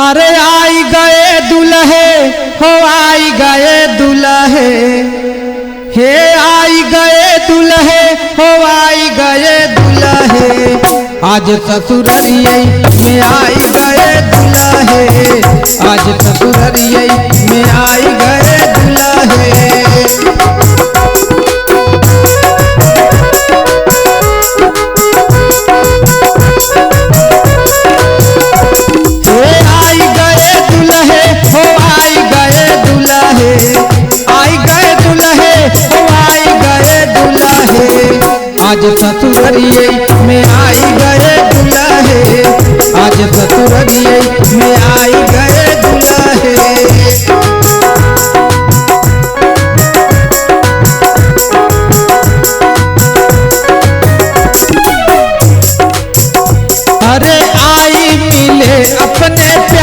अरे आई गए दुल्हे हो आई गए दुल्हे, हे आई गए दुल्हे हो आई गए दुल्हे, आज ससुररिये में आई गए दुल्हे, आज ससुररिये में आई गए दुल्हे। आज ससुररिये